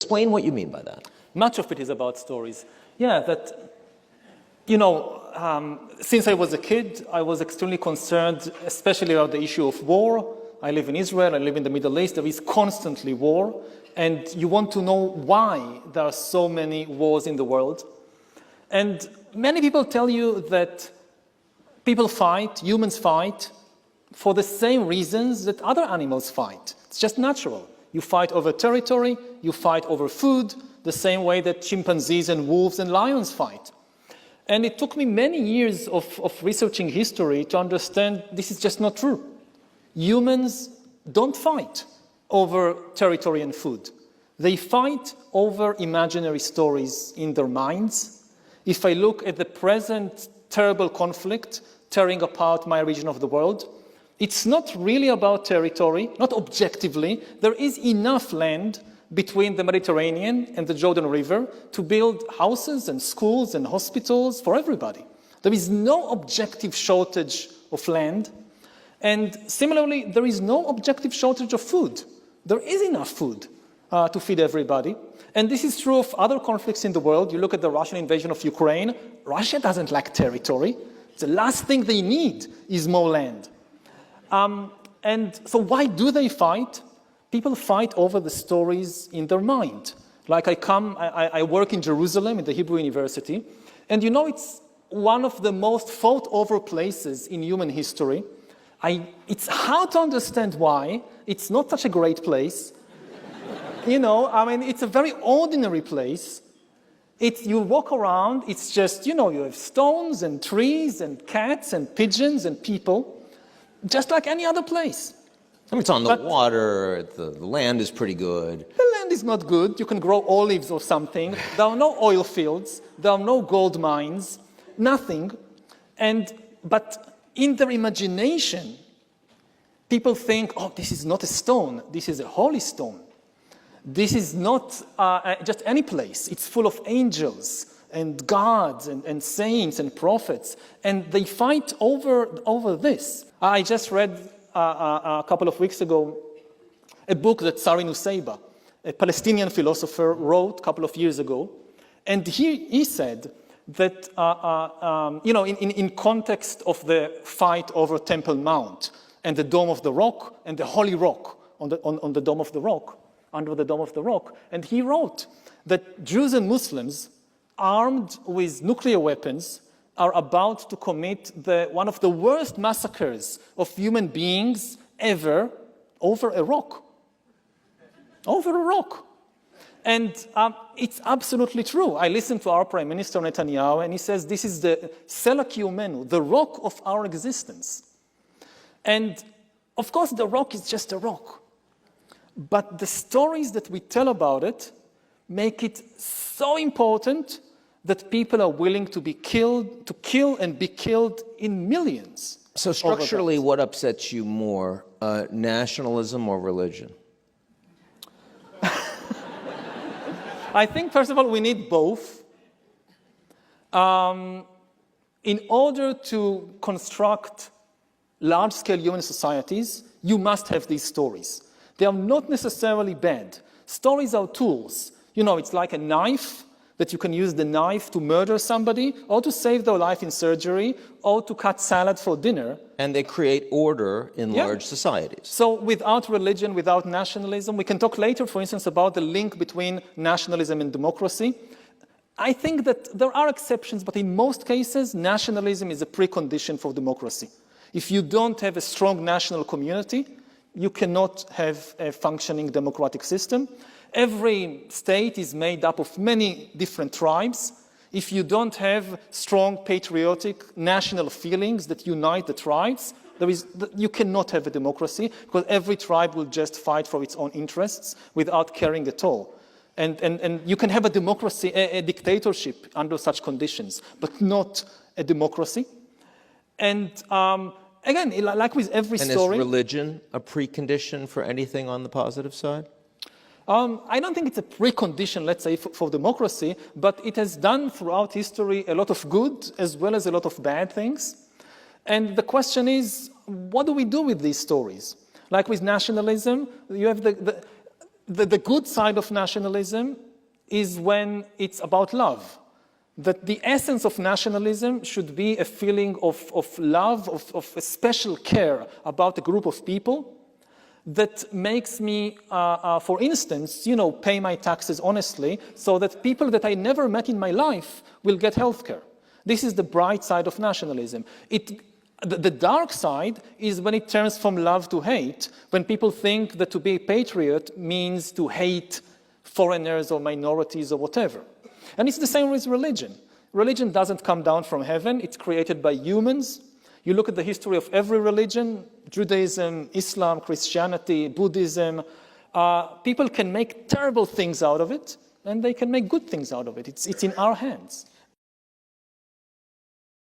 Explain what you mean by that. Much of it is about stories. Yeah, that, since I was a kid, I was extremely concerned, especially about the issue of war. I live in Israel, I live in the Middle East, there is constantly war, and you want to know why there are so many wars in the world. And many people tell you that people fight, humans fight, for the same reasons that other animals fight. It's just natural. You fight over territory, you fight over food, the same way that chimpanzees and wolves and lions fight. And it took me many years of researching history to understand this is just not true. Humans don't fight over territory and food. They fight over imaginary stories in their minds. If I look at the present terrible conflict tearing apart my region of the world, it's not really about territory, not objectively. There is enough land between the Mediterranean and the Jordan River to build houses and schools and hospitals for everybody. There is no objective shortage of land. And similarly, there is no objective shortage of food. There is enough food to feed everybody. And this is true of other conflicts in the world. You look at the Russian invasion of Ukraine. Russia doesn't lack territory. The last thing they need is more land. And so why do they fight? People fight over the stories in their mind. Like I work in Jerusalem in the Hebrew University, and it's one of the most fought over places in human history. It's hard to understand why. It's not such a great place. It's a very ordinary place. You walk around, it's just, you have stones and trees and cats and pigeons and people, just like any other place. It's on the water, the land is pretty good. The land is not good. You can grow olives or something. There are no oil fields. There are no gold mines. Nothing. But in their imagination, people think, oh, this is not a stone. This is a holy stone. This is not just any place. It's full of angels and gods and saints and prophets. And they fight over this. I just read a couple of weeks ago a book that Sari Nusseibeh, a Palestinian philosopher, wrote a couple of years ago. And he said that, in context of the fight over Temple Mount and the Dome of the Rock and the Holy Rock on the Dome of the Rock, under the Dome of the Rock, and he wrote that Jews and Muslims armed with nuclear weapons are about to commit one of the worst massacres of human beings ever over a rock. Over a rock. And it's absolutely true. I listened to our Prime Minister Netanyahu, and he says this is the Sela Kiyumenu, the rock of our existence. And of course, the rock is just a rock. But the stories that we tell about it make it so important that people are willing to kill and be killed in millions. So structurally, what upsets you more, nationalism or religion? I think, first of all, we need both. In order to construct large-scale human societies, you must have these stories. They are not necessarily bad. Stories are tools. It's like a knife, that you can use the knife to murder somebody, or to save their life in surgery, or to cut salad for dinner. And they create order in large societies. So without religion, without nationalism, we can talk later, for instance, about the link between nationalism and democracy. I think that there are exceptions, but in most cases, nationalism is a precondition for democracy. If you don't have a strong national community, you cannot have a functioning democratic system. Every state is made up of many different tribes. If you don't have strong patriotic national feelings that unite the tribes, you cannot have a democracy, because every tribe will just fight for its own interests without caring at all. And you can have a democracy, a dictatorship under such conditions, but not a democracy. And again, like with every story... And is religion a precondition for anything on the positive side? I don't think it's a precondition, let's say, for democracy, but it has done throughout history a lot of good as well as a lot of bad things. And the question is, what do we do with these stories? Like with nationalism, you have the good side of nationalism is when it's about love. That the essence of nationalism should be a feeling of love, of a special care about a group of people that makes me, for instance, pay my taxes honestly so that people that I never met in my life will get healthcare. This is the bright side of nationalism. The dark side is when it turns from love to hate, when people think that to be a patriot means to hate foreigners or minorities or whatever. And it's the same with religion. Religion doesn't come down from heaven, it's created by humans. You look at the history of every religion, Judaism, Islam, Christianity, Buddhism, people can make terrible things out of it, and they can make good things out of it. It's in our hands.